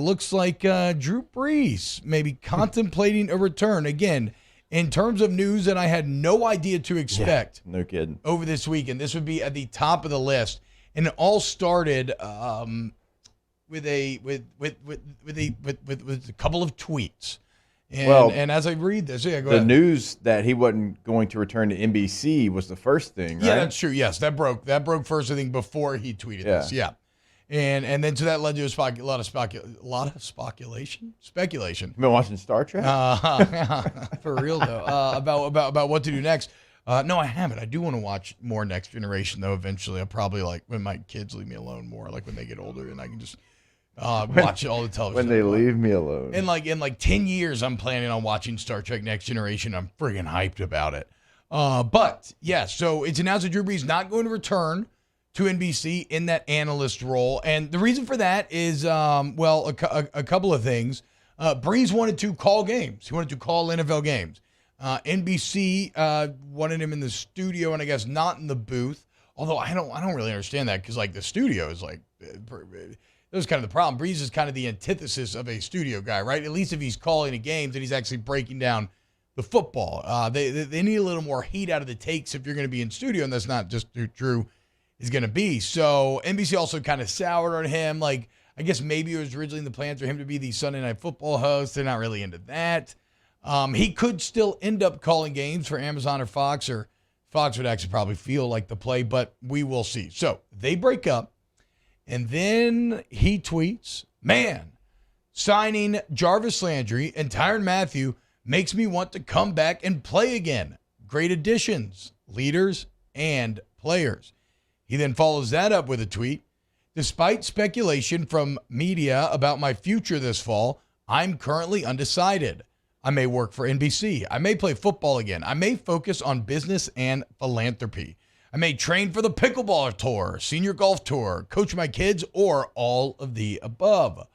looks like Drew Brees may be contemplating a return. Again, in terms of news that I had no idea to expect no kidding. over this weekend, this would be at the top of the list. And it all started with a couple of tweets. And as I read this, go the ahead. news that he wasn't going to return to NBC was the first thing, right? Yeah, that's true. Yes, that broke first, I think, before he tweeted this. Yeah. And then so that led to a lot of speculation. You been watching Star Trek? For real though, about what to do next. No, I haven't. I do want to watch more Next Generation though. Eventually, I'll probably when my kids leave me alone more, like when they get older, and I can just watch all the television. When they leave me alone. In 10 years, I'm planning on watching Star Trek Next Generation. I'm friggin' hyped about it. But yeah, so it's announced that Drew Brees not going to return to NBC in that analyst role. And the reason for that is, a couple of things. Brees wanted to call games. He wanted to call NFL games. NBC wanted him in the studio and I guess not in the booth. Although I don't really understand that because the studio is that was kind of the problem. Brees is kind of the antithesis of a studio guy, right? At least if he's calling the games and he's actually breaking down the football. They need a little more heat out of the takes if you're going to be in studio, and that's not just who Drew is going to be. So NBC also kind of soured on him. I guess maybe it was originally the plan for him to be the Sunday Night Football host. They're not really into that. He could still end up calling games for Amazon or Fox would actually probably feel like the play, but we will see. So they break up, and then he tweets, "Man, signing Jarvis Landry and Tyrann Mathieu makes me want to come back and play again. Great additions, leaders, and players." He then follows that up with a tweet. "Despite speculation from media about my future this fall, I'm currently undecided. I may work for NBC. I may play football again. I may focus on business and philanthropy. I may train for the pickleball tour, senior golf tour, coach my kids, or all of the above.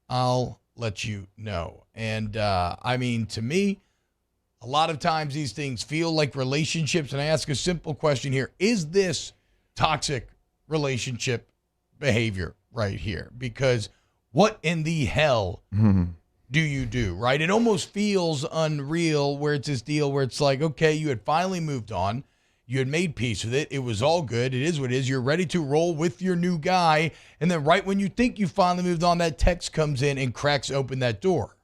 I'll let you know." And to me, a lot of times these things feel like relationships. And I ask a simple question here. Is this toxic relationship behavior right here? Because what in the hell do you do, right? It almost feels unreal where it's this deal where it's like, okay, you had finally moved on. You had made peace with it. It was all good. It is what it is. You're ready to roll with your new guy. And then right when you think you finally moved on, that text comes in and cracks open that door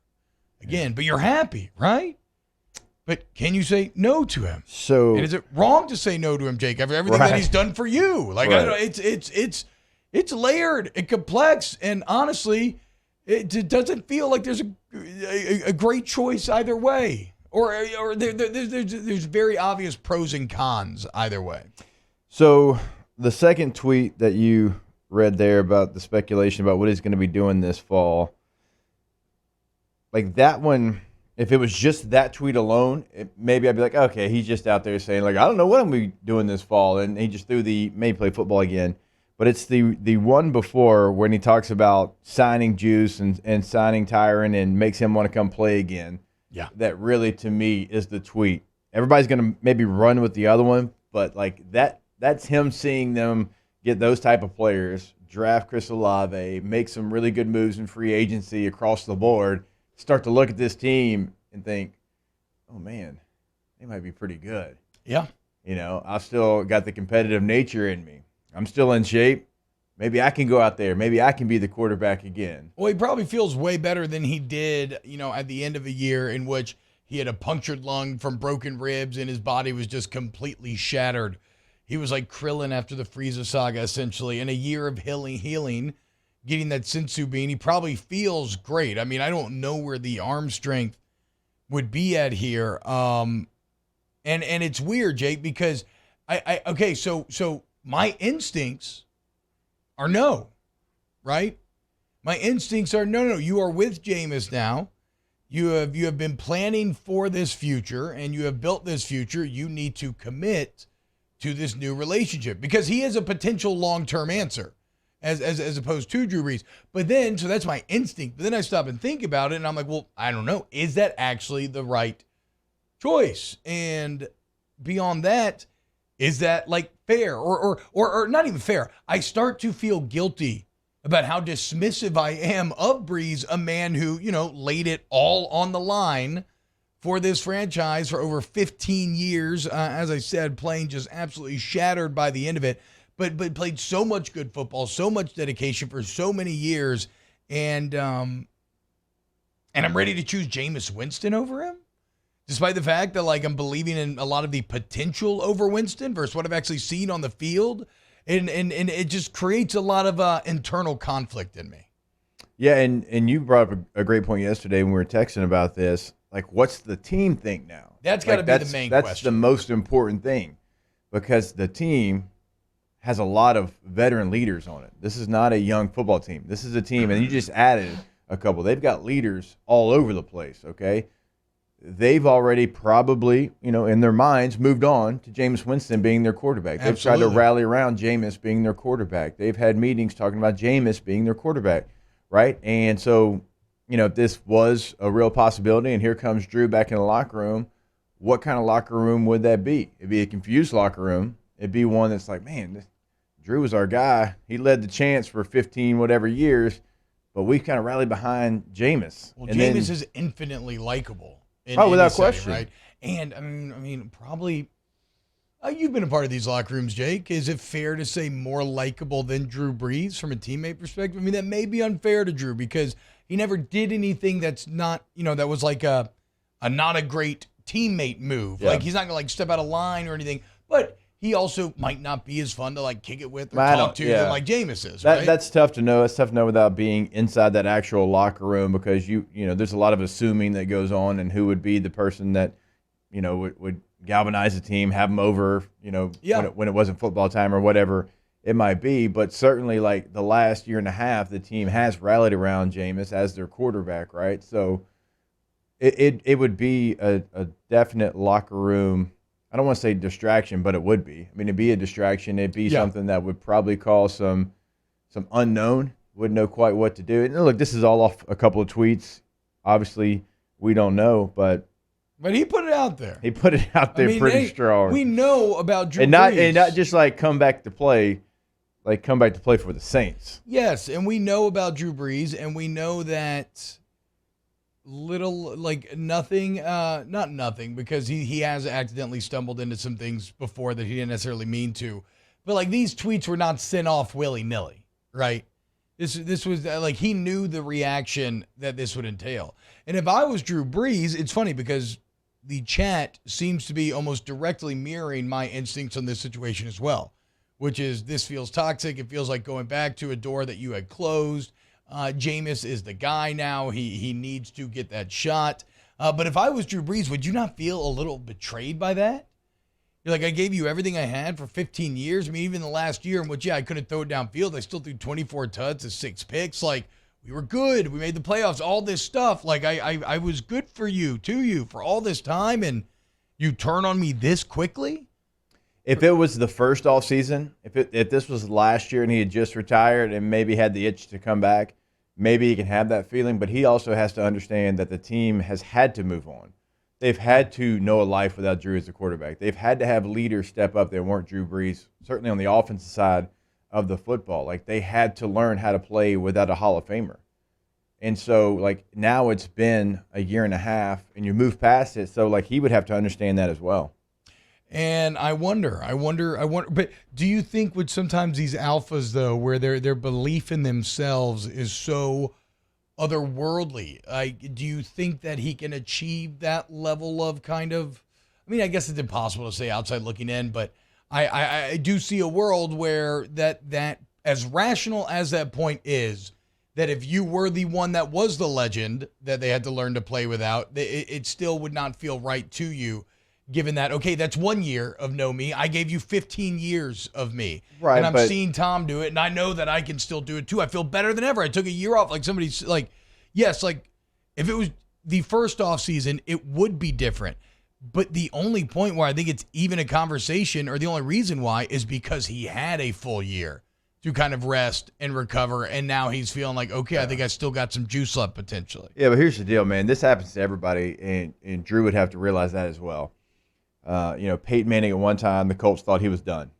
again. But you're happy, right? But can you say no to him? And is it wrong to say no to him, Jake, after everything that he's done for you? I don't know, it's layered and complex, and honestly, it doesn't feel like there's a great choice either way, or there's very obvious pros and cons either way. So the second tweet that you read there about the speculation about what he's going to be doing this fall, that one. If it was just that tweet alone, maybe I'd be like, okay, he's just out there saying, I don't know what I'm going to be doing this fall. And he just threw may play football again. But it's the one before when he talks about signing Juice and signing Tyrann and makes him want to come play again. Yeah. That really, to me, is the tweet. Everybody's going to maybe run with the other one, but that's him seeing them get those type of players, draft Chris Olave, make some really good moves in free agency across the board, start to look at this team and think, oh, man, they might be pretty good. Yeah. I've still got the competitive nature in me. I'm still in shape. Maybe I can go out there. Maybe I can be the quarterback again. Well, he probably feels way better than he did, at the end of a year in which he had a punctured lung from broken ribs and his body was just completely shattered. He was like Krillin after the Frieza saga, essentially. In a year of healing, getting that sensu bean, he probably feels great. I don't know where the arm strength would be at here. And it's weird, Jake, because so my instincts are no, right? My instincts are no, you are with Jameis now. You have been planning for this future and you have built this future. You need to commit to this new relationship because he is a potential long-term answer. As opposed to Drew Brees. But then, so that's my instinct. But then I stop and think about it, and I'm like, well, I don't know. Is that actually the right choice? And beyond that, is that fair? Or not even fair. I start to feel guilty, about how dismissive I am of Brees, a man who, laid it all on the line for this franchise for over 15 years. As I said, playing just absolutely shattered by the end of it, but played so much good football, so much dedication for so many years. And I'm ready to choose Jameis Winston over him, despite the fact that I'm believing in a lot of the potential over Winston versus what I've actually seen on the field. And it just creates a lot of internal conflict in me. Yeah, and you brought up a great point yesterday when we were texting about this. What's the team think now? That's got to be the main question. That's the most important thing, because the team has a lot of veteran leaders on it. This is not a young football team. This is a team, and you just added a couple. They've got leaders all over the place, okay? They've already probably, in their minds, moved on to Jameis Winston being their quarterback. They've tried to rally around Jameis being their quarterback. They've had meetings talking about Jameis being their quarterback, right? And so, if this was a real possibility, and here comes Drew back in the locker room, what kind of locker room would that be? It'd be a confused locker room. It'd be one that's like, man, Drew was our guy. He led the chance for 15 whatever years, but we kind of rallied behind Jameis. Well, Jameis is infinitely likable. Without question. Right? And I mean, probably you've been a part of these locker rooms, Jake. Is it fair to say more likable than Drew Brees from a teammate perspective? I mean, that may be unfair to Drew because he never did anything that's not, that was like a not a great teammate move. Yeah. He's not going to step out of line or anything, but he also might not be as fun to kick it with or talk to than Jameis is. Right? That's tough to know. It's tough to know without being inside that actual locker room, because there's a lot of assuming that goes on, and who would be the person that would galvanize the team, have them over when it wasn't football time or whatever it might be. But certainly the last year and a half, the team has rallied around Jameis as their quarterback, right? So it would be a definite locker room. I don't want to say distraction, but it would be. I mean, it'd be a distraction. It'd be something that would probably cause some unknown. Wouldn't know quite what to do. And look, this is all off a couple of tweets. Obviously, we don't know, but he put it out there. He put it out there pretty strong. We know about Drew Brees. And not just come back to play, come back to play for the Saints. Yes, and we know about Drew Brees, and we know that nothing, not nothing, because he has accidentally stumbled into some things before that he didn't necessarily mean to, but these tweets were not sent off willy-nilly, right? This was he knew the reaction that this would entail. And if I was Drew Brees, it's funny because the chat seems to be almost directly mirroring my instincts on this situation as well, which is this feels toxic. It feels like going back to a door that you had closed. Jameis is the guy now. He needs to get that shot. But if I was Drew Brees, would you not feel a little betrayed by that? You're I gave you everything I had for 15 years. I mean, even the last year in which, I couldn't throw it downfield. I still threw 24 tuds and 6 picks. We were good. We made the playoffs, all this stuff. I was good for you, for all this time, and you turn on me this quickly? If it was the first off season, if this was last year and he had just retired and maybe had the itch to come back, maybe he can have that feeling. But he also has to understand that the team has had to move on. They've had to know a life without Drew as a quarterback. They've had to have leaders step up that weren't Drew Brees, certainly on the offensive side of the football. They had to learn how to play without a Hall of Famer. And so, now it's been a year and a half, and you move past it. So, he would have to understand that as well. And I wonder, but do you think with sometimes these alphas, though, where their belief in themselves is so otherworldly, do you think that he can achieve that level of I guess it's impossible to say outside looking in, but I do see a world where that as rational as that point is, that if you were the one that was the legend that they had to learn to play without, it still would not feel right to you. Given that, okay, that's 1 year of know me. I gave you 15 years of me. Right. And I'm seeing Tom do it, and I know that I can still do it too. I feel better than ever. I took a year off. Somebody's yes, if it was the first off season, it would be different. But the only point where I think it's even a conversation, or the only reason why, is because he had a full year to kind of rest and recover, and now he's feeling okay, I think I still got some juice left potentially. Yeah, but here's the deal, man. This happens to everybody, and Drew would have to realize that as well. Peyton Manning at one time, the Colts thought he was done.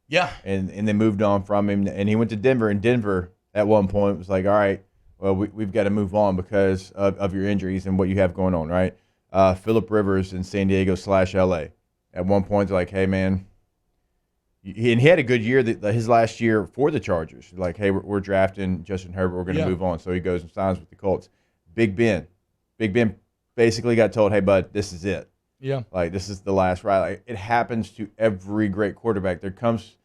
Yeah. And they moved on from him, and he went to Denver, and Denver at one point was like, all right, well, we've got to move on because of your injuries and what you have going on, right? Phillip Rivers in San Diego / LA. At one point, they're like, hey, man, and he had a good year his last year for the Chargers. Like, hey, we're drafting Justin Herbert. We're going to move on. So he goes and signs with the Colts. Big Ben basically got told, hey, bud, this is it. Yeah. Like, this is the last ride. Like, it happens to every great quarterback. There comes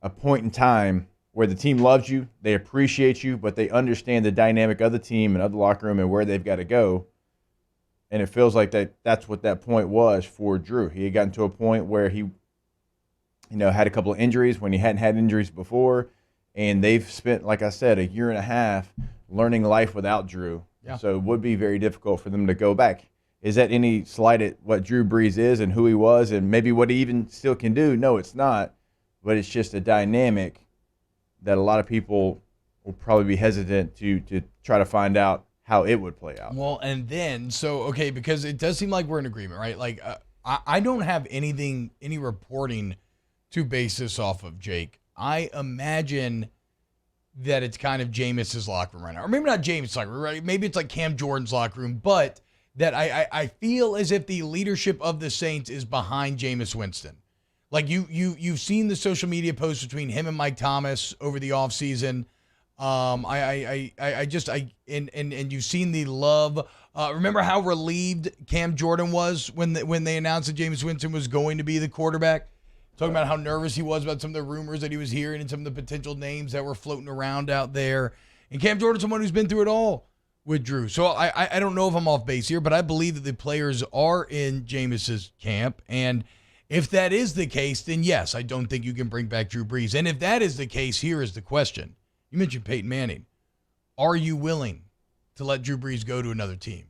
a point in time where the team loves you, they appreciate you, but they understand the dynamic of the team and of the locker room and where they've got to go. And it feels like that's what that point was for Drew. He had gotten to a point where he, had a couple of injuries when he hadn't had injuries before. And they've spent, like I said, a year and a half learning life without Drew. Yeah. So it would be very difficult for them to go back. Is that any slight at what Drew Brees is and who he was and maybe what he even still can do? No, it's not. But it's just a dynamic that a lot of people will probably be hesitant to try to find out how it would play out. Well, and then, because it does seem like we're in agreement, right? Like, I don't have any reporting to base this off of, Jake. I imagine that it's kind of Jameis's locker room right now. Or maybe not Jameis' locker room, right? Maybe it's like Cam Jordan's locker room, but that I feel as if the leadership of the Saints is behind Jameis Winston. Like you've seen the social media posts between him and Mike Thomas over the offseason. And you've seen the love. Remember how relieved Cam Jordan was when they announced that Jameis Winston was going to be the quarterback? Talking about how nervous he was about some of the rumors that he was hearing and some of the potential names that were floating around out there. And Cam Jordan's someone who's been through it all with Drew. So I don't know if I'm off base here, but I believe that the players are in Jameis's camp. And if that is the case, then yes, I don't think you can bring back Drew Brees. And if that is the case, here is the question. You mentioned Peyton Manning. Are you willing to let Drew Brees go to another team?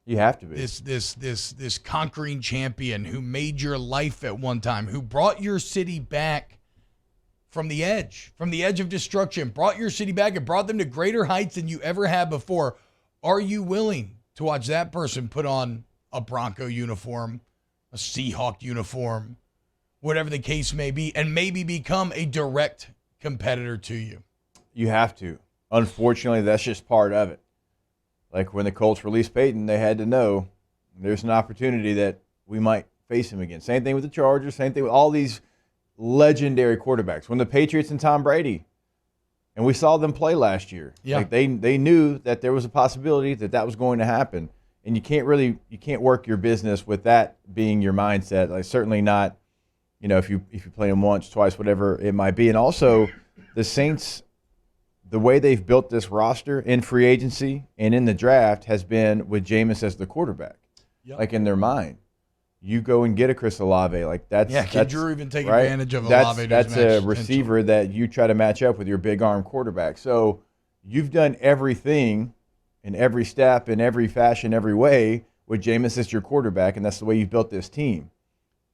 You have to be. This conquering champion who made your life at one time, who brought your city back from the edge of destruction, brought your city back and brought them to greater heights than you ever had before. Are you willing to watch that person put on a Bronco uniform, a Seahawk uniform, whatever the case may be, and maybe become a direct competitor to you? You have to. Unfortunately, that's just part of it. Like when the Colts released Peyton, they had to know there's an opportunity that we might face him again. Same thing with the Chargers, same thing with all these legendary quarterbacks. When the Patriots and Tom Brady, and we saw them play last year. Yeah. Like they knew that there was a possibility that was going to happen. And you can't work your business with that being your mindset. Like certainly not, if you play them once, twice, whatever it might be. And also the Saints, the way they've built this roster in free agency and in the draft has been with Jameis as the quarterback. Yep. Like in their mind. You go and get a Chris Olave. Like can Drew even take right? advantage of Olave? That's a receiver that you try to match up with your big arm quarterback. So you've done everything in every step, in every fashion, every way with Jameis as your quarterback, and that's the way you've built this team.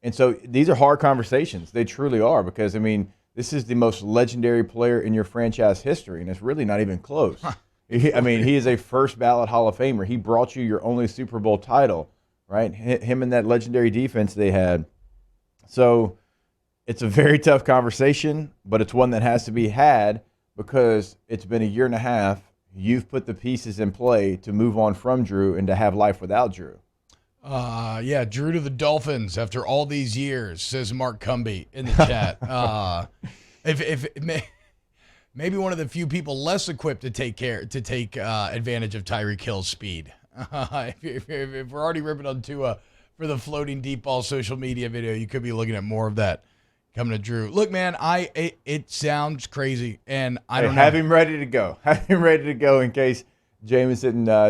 And so these are hard conversations. They truly are because, this is the most legendary player in your franchise history, and it's really not even close. He is a first ballot Hall of Famer. He brought you your only Super Bowl title, right? Him and that legendary defense they had. So it's a very tough conversation, but it's one that has to be had because it's been a year and a half. You've put the pieces in play to move on from Drew and to have life without Drew. Drew to the Dolphins after all these years, says Mark Cumby in the chat. Maybe one of the few people less equipped to take advantage of Tyreek Hill's speed. If we're already ripping on Tua for the floating deep ball social media video, you could be looking at more of that coming to Drew. Look, man, it sounds crazy, and I don't know. Have him ready to go. Have him ready to go in case Jameis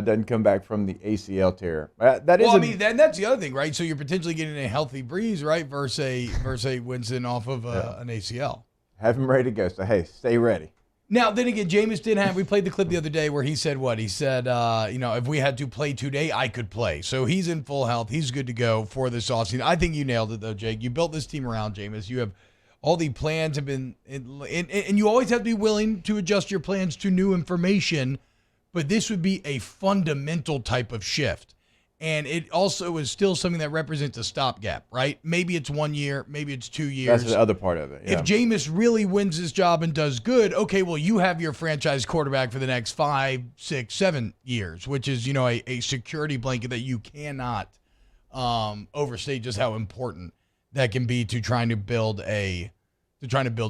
doesn't come back from the ACL tear. That's the other thing, right? So you're potentially getting a healthy Brees, right, versus Winston off of an ACL. Have him ready to go. So, hey, stay ready. Now, then again, Jameis we played the clip the other day where he said what? He said, if we had to play today, I could play. So he's in full health. He's good to go for this offseason. I think you nailed it, though, Jake. You built this team around Jameis. You have all the plans have been, and you always have to be willing to adjust your plans to new information, but this would be a fundamental type of shift. And it also is still something that represents a stopgap, right? Maybe it's 1 year, maybe it's 2 years. That's the other part of it. Yeah. If Jameis really wins his job and does good, okay, well, you have your franchise quarterback for the next 5, 6, 7 years, which is, a security blanket that you cannot overstate just how important that can be to trying to build a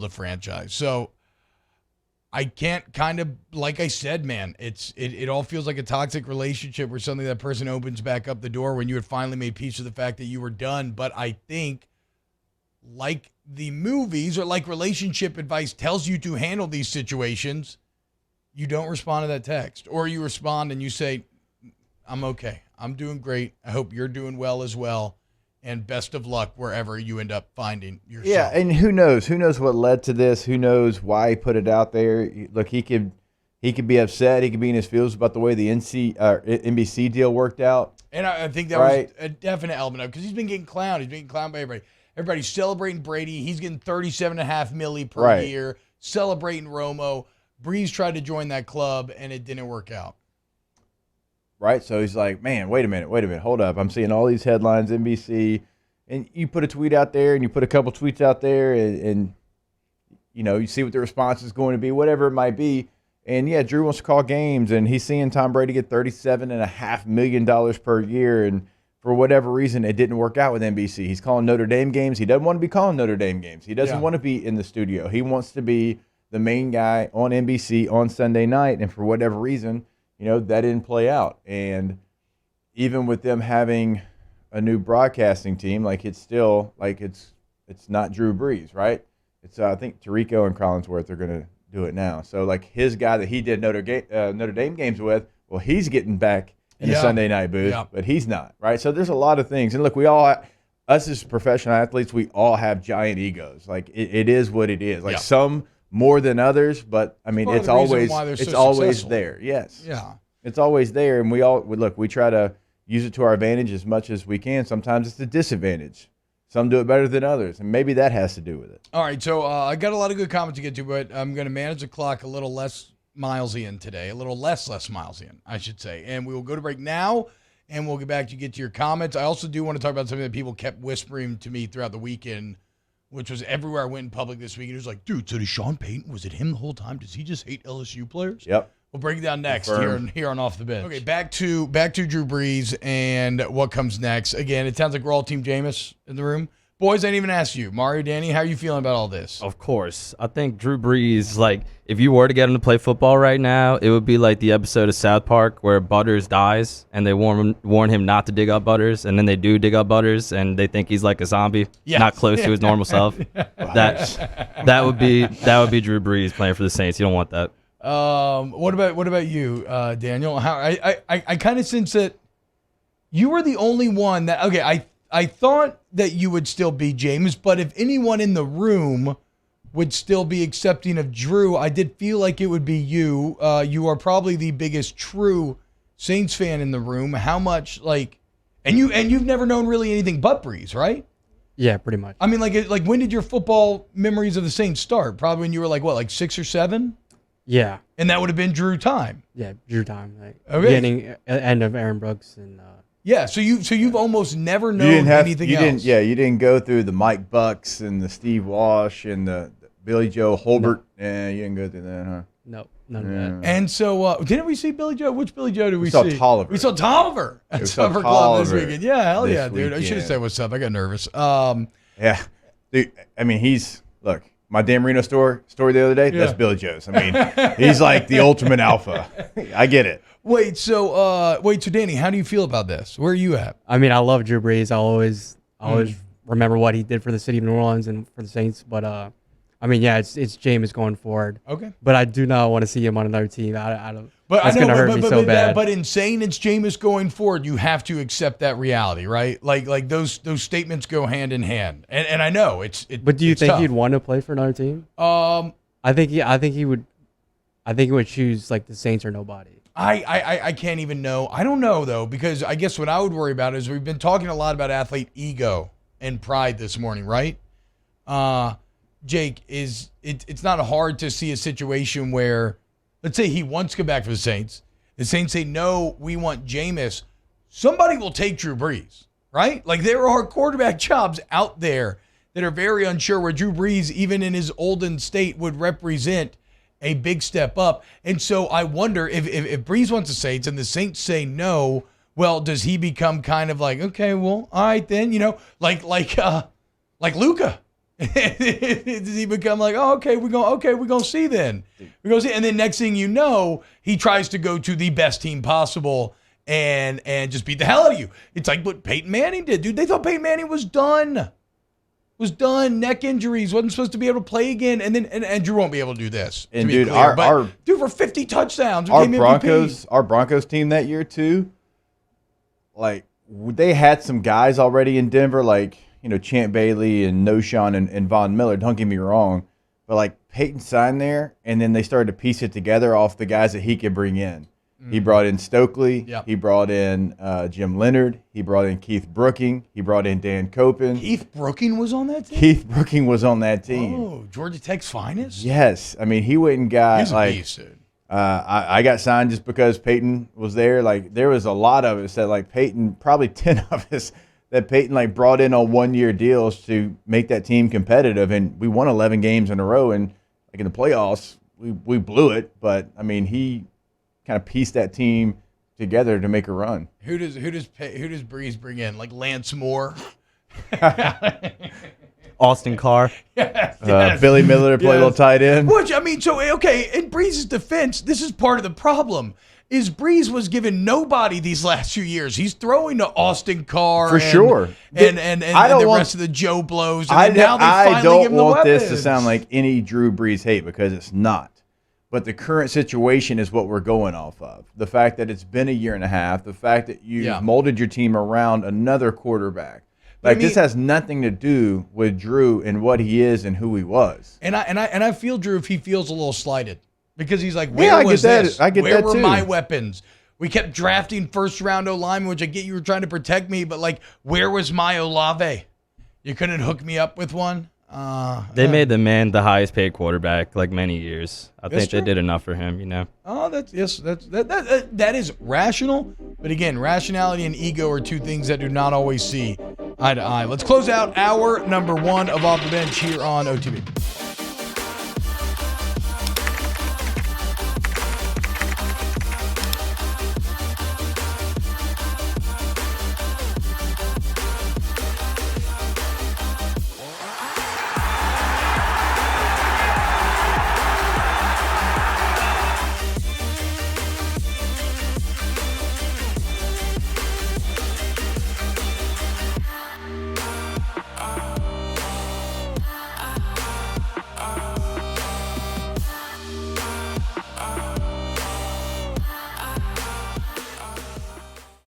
franchise. So I can't like I said, man, it all feels like a toxic relationship where suddenly that person opens back up the door when you had finally made peace with the fact that you were done. But I think, like the movies or like relationship advice tells you to handle these situations, you don't respond to that text, or you respond and you say, I'm okay. I'm doing great. I hope you're doing well as well. And best of luck wherever you end up finding yourself. Yeah, and who knows? Who knows what led to this? Who knows why he put it out there? Look, he could be upset. He could be in his feels about the way the NBC deal worked out. And I think that was a definite element of it, because he's been getting clowned. He's being clowned by everybody. Everybody's celebrating Brady. He's getting $37.5 million per year. Celebrating Romo. Brees tried to join that club, and it didn't work out. Right, so he's like, man, wait a minute, hold up. I'm seeing all these headlines, NBC, and you put a tweet out there, and you put a couple tweets out there, and you see what the response is going to be, whatever it might be. And yeah, Drew wants to call games, and he's seeing Tom Brady get $37.5 million per year, and for whatever reason, it didn't work out with NBC. He's calling Notre Dame games. He doesn't want to be calling Notre Dame games. He doesn't want to be in the studio. He wants to be the main guy on NBC on Sunday night, and for whatever reason, that didn't play out. And even with them having a new broadcasting team, it's still it's not Drew Brees, right? It's I think Tirico and Collinsworth are going to do it now. So his guy that he did Notre Dame games with, well, he's getting back in the Sunday night booth, but he's not, right? So there's a lot of things. And look, we all, us as professional athletes, we all have giant egos. It is what it is. Some more than others, but I mean, it's always there. Yes. Yeah. It's always there, and we try to use it to our advantage as much as we can. Sometimes it's a disadvantage. Some do it better than others, and maybe that has to do with it. All right, so I got a lot of good comments to get to, but I'm going to manage the clock a little less Milesian today, a little less Milesian, I should say. And we will go to break now, and we'll get back to your comments. I also do want to talk about something that people kept whispering to me throughout the weekend, which was everywhere I went in public this week. It was like, dude, so does Sean Payton, was it him the whole time? Does he just hate LSU players? Yep. We'll break it down next here on Off the Bench. Okay, back to Drew Brees and what comes next. Again, it sounds like we're all Team Jameis in the room. Boys, I didn't even ask you. Mario, Danny, how are you feeling about all this? Of course. I think Drew Brees, if you were to get him to play football right now, it would be like the episode of South Park where Butters dies and they warn him not to dig up Butters, and then they do dig up Butters and they think he's like a zombie, not close to his normal self. That would be Drew Brees playing for the Saints. You don't want that. What about you, Daniel? How I kind of sense that you were the only one that I thought that you would still be James, but if anyone in the room would still be accepting of Drew, I did feel like it would be you. You are probably the biggest true Saints fan in the room. How much and you've never known really anything but Brees, right? Yeah, pretty much. I mean, like when did your football memories of the Saints start? Probably when you were 6 or 7. Yeah. And that would have been Drew time. Yeah, Drew time. Beginning, end of Aaron Brooks and. Yeah, so you've almost never known anything else. You didn't go through the Mike Bucks and the Steve Walsh and the Billy Joe Holbert. No. Yeah, you didn't go through that, huh? No, none of that. And so, didn't we see Billy Joe? Which Billy Joe did we see? We saw Tolliver. We saw Tolliver at Summer Club this weekend. Yeah, hell yeah, dude. I should have said what's up. I got nervous. Yeah. Dude, I mean, look, my Dan Marino story the other day, that's Billy Joe's. I mean, he's like the ultimate alpha. I get it. Wait, so Danny, how do you feel about this? Where are you at? I mean, I love Drew Brees. I always remember what he did for the city of New Orleans and for the Saints. But I mean, yeah, it's Jameis going forward. Okay. But I do not want to see him on another team. That's going to hurt me so bad. But in saying it's Jameis going forward, you have to accept that reality, right? Like those statements go hand in hand. And I know it's. But do you think tough. he'd want to play for another team? I think he would. I think he would choose the Saints or nobody. I can't even know. I don't know, though, because I guess what I would worry about is we've been talking a lot about athlete ego and pride this morning, right? Jake, it's not hard to see a situation where, let's say he wants to come back for the Saints. The Saints say, no, we want Jameis. somebody will take Drew Brees, right? Like there are quarterback jobs out there that are very unsure where Drew Brees, even in his olden state, would represent a big step up. And so I wonder if Brees wants the Saints and the Saints say no, well, does he become kind of like, okay, well, all right then, like Luka? Does he become like, oh, we're gonna see then. We're gonna see. And then next thing you know, he tries to go to the best team possible and just beat the hell out of you. It's like what Peyton Manning did, dude. They thought Peyton Manning was done. Neck injuries, wasn't supposed to be able to play again, and then and Drew won't be able to do this. And dude, clear, for 50 touchdowns, our Broncos team that year too, like they had some guys already in Denver, like Champ Bailey and Noshawn and Von Miller. Don't get me wrong, but like Peyton signed there, and then they started to piece it together off the guys that he could bring in. He brought in Stokely. Yep. He brought in Jim Leonard. He brought in Keith Brooking. He brought in Dan Copen. Keith Brooking was on that team? Keith Brooking was on that team. Oh, Georgia Tech's finest? Yes. I mean, he went and got He's a beast, dude. I got signed just because Peyton was there. Like, there was a lot of us that, like, Peyton, probably 10 of us that Peyton, like, brought in on one-year deals to make that team competitive. And we won 11 games in a row. And, like, in the playoffs, we blew it. But, I mean, he kind of pieced that team together to make a run. Who does Brees bring in? Like Lance Moore, Austin Carr, yes. Billy Miller to play a little tight end. Which I mean, so okay. In Brees' defense, this is part of the problem. Is Brees was given nobody these last few years. He's throwing to Austin Carr for sure, and the rest of the Joe Blows. And now they I finally give him the don't want weapons. this to sound like any Drew Brees hate because it's not. But the current situation is what we're going off of. The fact that it's been a year and a half, the fact that you've molded your team around another quarterback. Like, this has nothing to do with Drew and what he is and who he was. And I feel Drew if he feels a little slighted because he's like, where was this? I get where that were too. my weapons? We kept drafting first-round O-linemen, which I get you were trying to protect me, but like, where was my Olave? You couldn't hook me up with one. They made the man the highest paid quarterback like many years. I think they did enough for him, Oh, that is rational. But again, rationality and ego are two things that do not always see eye to eye. Let's close out hour number 1 of Off the Bench here on OTB.